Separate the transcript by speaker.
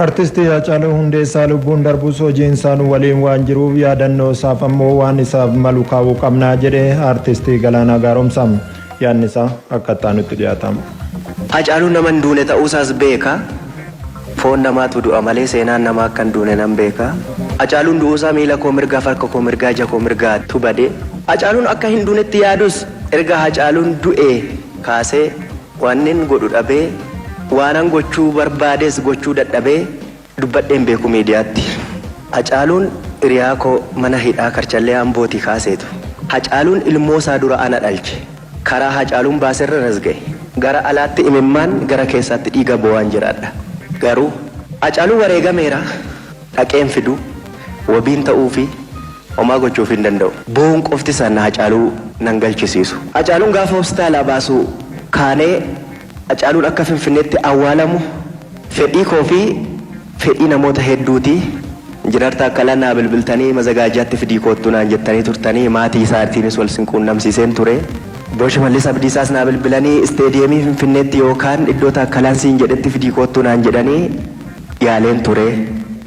Speaker 1: Artisti Haacaaluu Hundeessaa lubbuun darbuu hojiin isaanii waliin waan jiruuf yaadannoo isaaf ammoo waan isaaf malu kaa'uu qabnaa jedhe artisti Galaanaa Gaaromsaa yaadni isaa akka itti dhiyaatama.
Speaker 2: Haacaaluun nama hin duune ta'uusaas beeka. Foon namaatu du'a malee seenaan namaa akka hin duune nan beeka. Haacaaluun du'uusaa miila koo mirgaa farka koo mirgaa ija koo mirgaatu bade. Haacaaluun akka hin duunetti yaadus erga Haacaaluun du'ee kaasee waan godhu dhabee waanan gochuu barbaades gochuu dadhabee dubbadheen beeku miidiyaatti. Haacaaluun hiriyaa koo mana hidhaa Karchallee Ambootii kaaseetu. Haacaaluun ilmoo isaa dura ana dhalche. Karaa Haacaaluun baaserra nas ga'e. Gara alaatti imimmaan gara keessaatti dhiiga bo'aan jiraadha. Garuu Haacaaluun wareegameera. Dhaqeen fidu wabiin ta'uu fi homaa gochuuf hin danda'u. Bo'uun qofti sana Haacaaluu nan galchisiisu. Haacaaluun gaafa hospitaalaa baasuu kaanee Haacaaluun akka Finfinneetti awwaalamu fedhii koo fi fedhii namoota hedduuti. Injiinar Taakkalaa naa bilbiltanii mazagaajaatti fidii koottu naan jettanii turtanii maatii isaatiinis wal quunnamsiiseen ture. Obbo Shimallis Abdiisaas naa bilbilanii isteediyeemii Finfinneetti yookaan iddoo Taakkalaan siin jedhetti fidii koottu naan jedhanii yaaleen ture.